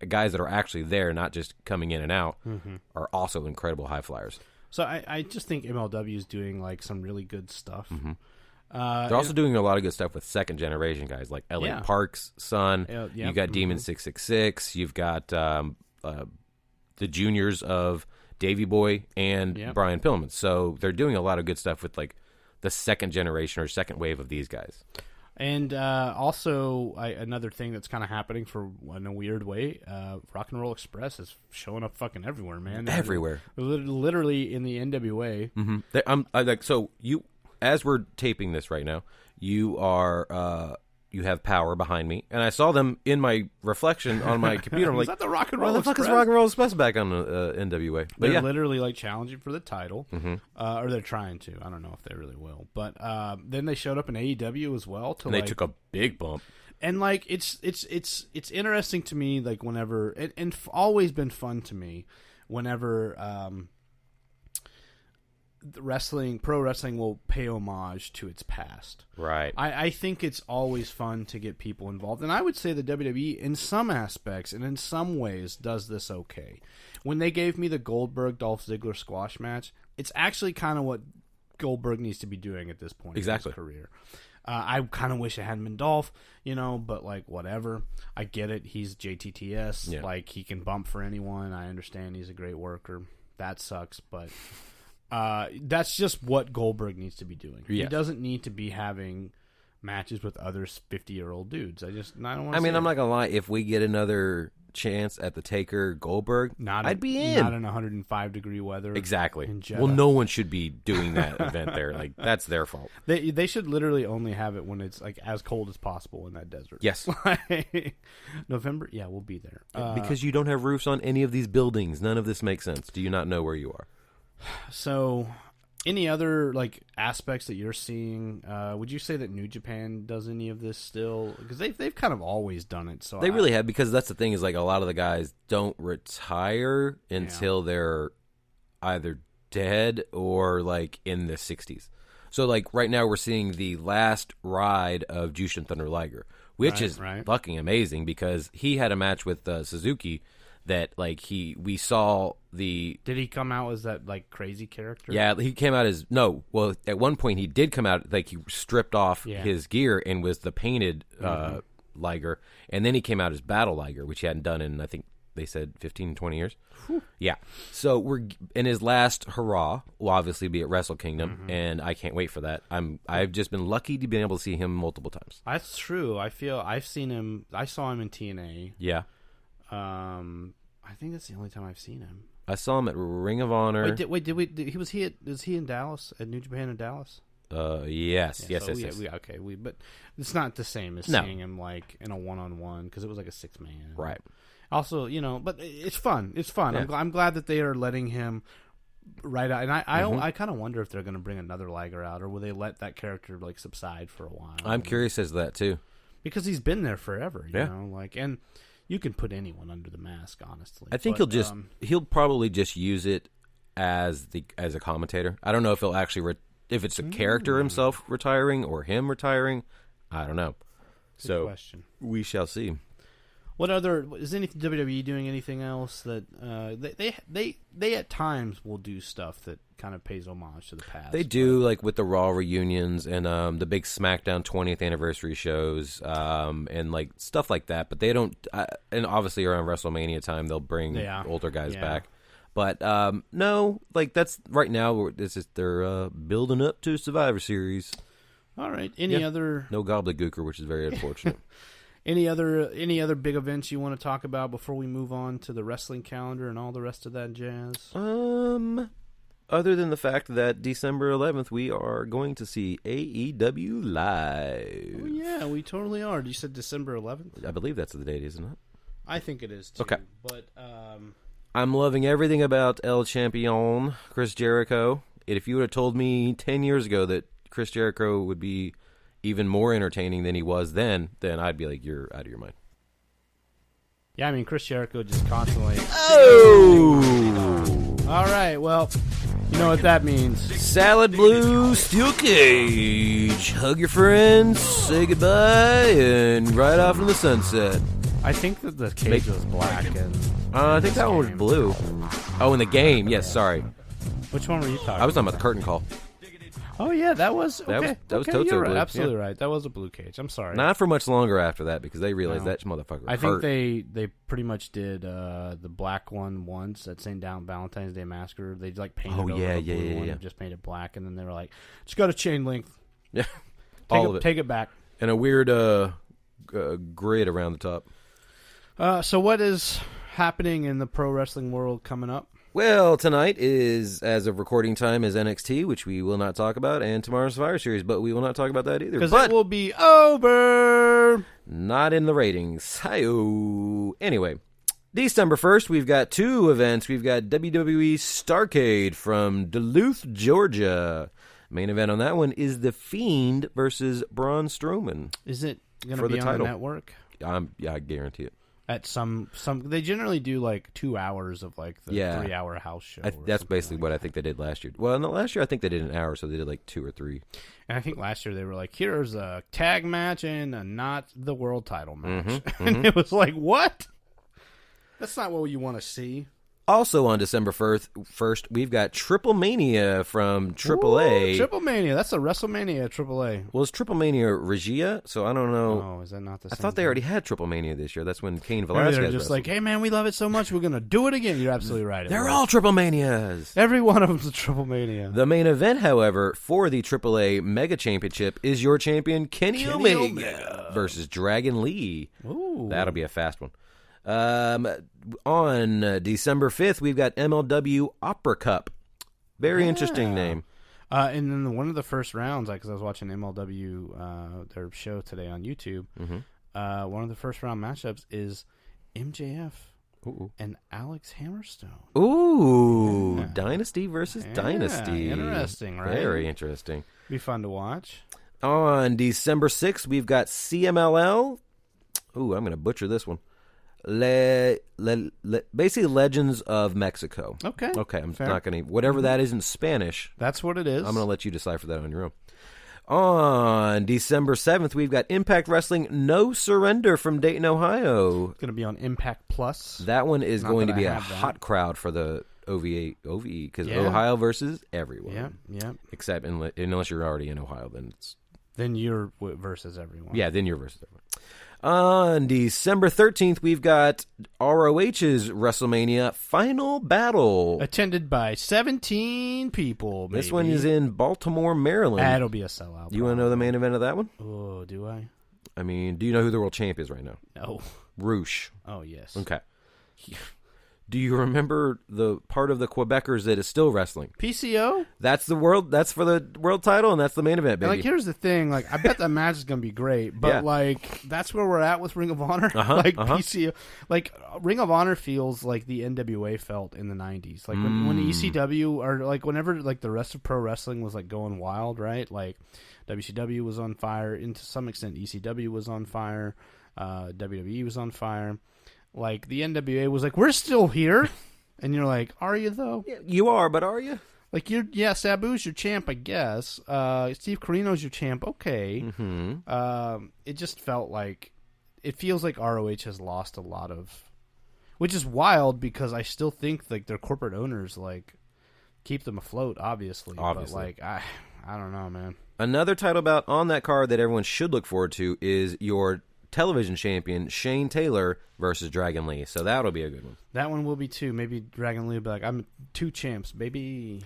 guys that are actually there, not just coming in and out, are also incredible high flyers. So I just think MLW is doing like some really good stuff. They're also doing a lot of good stuff with second generation guys like Elliot Park's son. You've got Demon 666. You've got the juniors of Davey Boy and Brian Pillman. So they're doing a lot of good stuff with like the second generation or second wave of these guys. And also, another thing that's kind of happening in a weird way, Rock and Roll Express is showing up fucking everywhere, man. Everywhere. Literally in the NWA. Mm-hmm. As we're taping this right now, you have Power behind me, and I saw them in my reflection on my computer. I'm Is that the Rock and Roll Express? What the fuck is Rock and Roll Express back on the NWA? But they're literally like challenging for the title, or they're trying to. I don't know if they really will. But then they showed up in AEW as well. They took a big bump. And like it's interesting to me, like whenever and always been fun to me whenever pro wrestling will pay homage to its past. Right. I think it's always fun to get people involved. And I would say the WWE, in some aspects and in some ways, does this okay. When they gave me the Goldberg-Dolph Ziggler squash match, it's actually kind of what Goldberg needs to be doing at this point in his career. I kind of wish it hadn't been Dolph, but like whatever. I get it. He's JTTS. Yeah. Like he can bump for anyone. I understand he's a great worker. That sucks, but... that's just what Goldberg needs to be doing. Yes. He doesn't need to be having matches with other 50-year-old dudes. I don't want to. I mean, I'm not gonna lie. If we get another chance at the Taker Goldberg, I'd be in. Not in 105-degree weather. Exactly. Well, no one should be doing that event there. Like that's their fault. They should literally only have it when it's like as cold as possible in that desert. Yes. November. Yeah, we'll be there because you don't have roofs on any of these buildings. None of this makes sense. Do you not know where you are? So, any other like aspects that you're seeing? Would you say that New Japan does any of this still? Because they've kind of always done it. So they really have, because that's the thing is like a lot of the guys don't retire until they're either dead or like in the 60s. So like right now we're seeing the last ride of Jushin Thunder Liger, which is fucking amazing because he had a match with Suzuki. That like we saw the. Did he come out as that like crazy character? Yeah, he came out as Well, at one point he did come out like he stripped off his gear and was the painted Liger, and then he came out as Battle Liger, which he hadn't done in I think they said 15, 20 years. Whew. Yeah, so we're in his last hurrah. Will obviously be at Wrestle Kingdom, and I can't wait for that. I've just been lucky to be able to see him multiple times. That's true. I feel I've seen him. I saw him in TNA. Yeah. I think that's the only time I've seen him. I saw him at Ring of Honor. Was he in Dallas at New Japan in Dallas? Yes. But it's not the same as seeing him like in a one-on-one because it was like a 6-man. Right. Also, but it's fun. It's fun. Yeah. I'm glad that they are letting him right out. And I kind of wonder if they're going to bring another Liger out, or will they let that character like subside for a while? I'm curious as to that too, because he's been there forever. You know, and. You can put anyone under the mask, honestly. I think he'll probably just use it as a commentator. I don't know if he'll actually if it's a character himself retiring or him retiring. I don't know. Good question. We shall see. What other is WWE doing anything else that they at times will do stuff that kind of pays homage to the past? They do, like with the Raw reunions and the big SmackDown 20th anniversary shows and like stuff like that. But they don't, and obviously around WrestleMania time they'll bring older guys back. But no, like that's right now. They're building up to Survivor Series. All right. Any other? No gobbledygooker, which is very unfortunate. Any other big events you want to talk about before we move on to the wrestling calendar and all the rest of that jazz? Other than the fact that December 11th we are going to see AEW live. Oh, yeah, we totally are. You said December 11th? I believe that's the date, isn't it? I think it is too. Okay. But I'm loving everything about El Champion, Chris Jericho. If you would have told me 10 years ago that Chris Jericho would be even more entertaining than he was then I'd be like, you're out of your mind. Yeah, I mean, Chris Jericho just constantly... Oh! All right, well, you know what that means. Salad Blue, Steel Cage. Hug your friends, say goodbye, and ride off into the sunset. I think that the cage was black. And I think that one was blue. Oh, in the game. Yes, sorry. Which one were you talking about? I was talking about the curtain call. Oh, yeah, that was... Okay, that was okay, Toto you're right. blue. Absolutely right. That was a blue cage. I'm sorry. Not for much longer after that because they realized that motherfucker I hurt. think they pretty much did the black one once at St. Down Valentine's Day Massacre. They like painted over the blue one and just made it black, and then they were like, "It's got a chain link." Yeah, all of it. Take it back. And a weird grid around the top. So what is happening in the pro wrestling world coming up? Well, tonight is, as of recording time, is NXT, which we will not talk about, and tomorrow's Survivor Series, but we will not talk about that either. Because it will be over. Not in the ratings. Hi-oh. Anyway, December 1st, we've got 2 events. We've got WWE Starrcade from Duluth, Georgia. Main event on that one is The Fiend versus Braun Strowman. Is it going to be on the network? Yeah, I guarantee it. At some they generally do like 2 hours of like the 3-hour house show. That's basically what I think they did last year. Well, no, last year I think they did an hour, so they did like 2 or 3. And I think last year they were like, here's a tag match and a not the world title match. And it was like, what? That's not what you want to see. Also on December 1st, we've got Triple Mania from AAA. Ooh, Triple Mania. That's a WrestleMania at AAA. Well, it's Triple Mania Regia, so I don't know. Oh, is that not the same? I thought they already had Triple Mania this year. That's when Cain Velasquez they're just like, hey, man, we love it so much, we're going to do it again. You're absolutely right. They're all Triple Manias. Every one of them's a Triple Mania. The main event, however, for the AAA Mega Championship is your champion, Kenny Omega versus Dragon Lee. Ooh. That'll be a fast one. On December 5th, we've got MLW Opera Cup. Very interesting name. And then one of the first rounds, because I was watching MLW, their show today on YouTube, one of the first round matchups is MJF and Alex Hammerstone. Ooh, Dynasty versus Dynasty. Interesting, right? Very interesting. Be fun to watch. On December 6th, we've got CMLL. Ooh, I'm going to butcher this one. Basically Legends of Mexico. Okay. I'm not going to... Whatever that is in Spanish. That's what it is. I'm going to let you decipher that on your own. On December 7th, we've got Impact Wrestling No Surrender from Dayton, Ohio. It's going to be on Impact Plus. That one is going to be a hot crowd for the OVE, because Ohio versus everyone. Yeah. Except unless you're already in Ohio, then it's... Then you're versus everyone. Yeah, then you're versus everyone. On December 13th, we've got ROH's WrestleMania Final Battle. Attended by 17 people, maybe. This one is in Baltimore, Maryland. That'll be a sellout. You want to know the main event of that one? Oh, do I? I mean, do you know who the world champ is right now? No. Roosh. Oh, yes. Okay. Do you remember the part of the Quebecers that is still wrestling? PCO? That's for the world title, and that's the main event, baby. And here's the thing. I bet that match is going to be great, but, that's where we're at with Ring of Honor. PCO. Ring of Honor feels like the NWA felt in the 90s. When ECW, or, whenever, the rest of pro wrestling was, going wild, right? WCW was on fire. And to some extent, ECW was on fire. WWE was on fire. The NWA was we're still here. And you're like, are you, though? Yeah, you are, but are you? Sabu's your champ, I guess. Steve Corino's your champ, okay. Mm-hmm. It just felt it feels like ROH has lost a lot of... Which is wild, because I still think, their corporate owners, keep them afloat, obviously. But, I don't know, man. Another title bout on that card that everyone should look forward to is your television champion Shane Taylor versus Dragon Lee. So that'll be a good one. That one will be too. Maybe Dragon Lee will be like, I'm 2 champs, baby.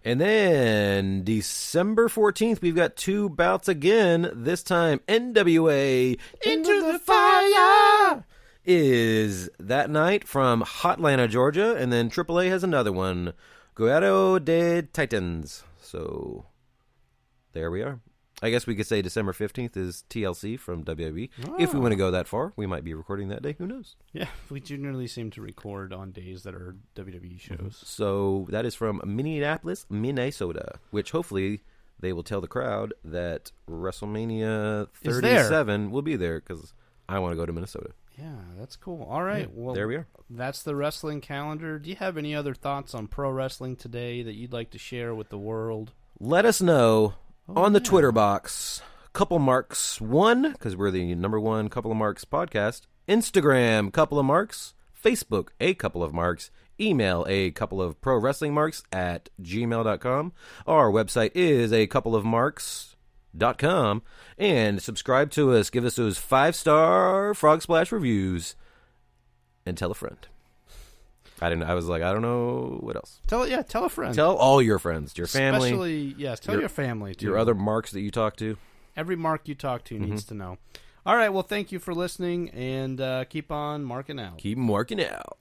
And then December 14th, we've got 2 bouts again. This time NWA Into the Fire is that night from Hotlanta, Georgia. And then AAA has another one, Guerrero de Titans. So there we are. I guess we could say December 15th is TLC from WWE. Oh. If we want to go that far, we might be recording that day. Who knows? Yeah, we generally seem to record on days that are WWE shows. Mm-hmm. So that is from Minneapolis, Minnesota, which hopefully they will tell the crowd that WrestleMania 37 will be there, because I want to go to Minnesota. Yeah, that's cool. All right. Yeah, well, there we are. That's the wrestling calendar. Do you have any other thoughts on pro wrestling today that you'd like to share with the world? Let us know. On the Twitter box, Couple Marks 1, because we're the #1 Couple of Marks podcast, Instagram, Couple of Marks. Facebook, A Couple of Marks. Email a couple of pro wrestling marks at gmail.com. Our website is a couple of marks.com. And subscribe to us. Give us those 5-star Frog Splash reviews. And tell a friend. I was like, I don't know what else. Tell a friend. Tell all your friends, your family. Especially, yes, tell your family, too. Your other marks that you talk to. Every mark you talk to needs to know. All right, well, thank you for listening, and keep on marking out. Keep marking out.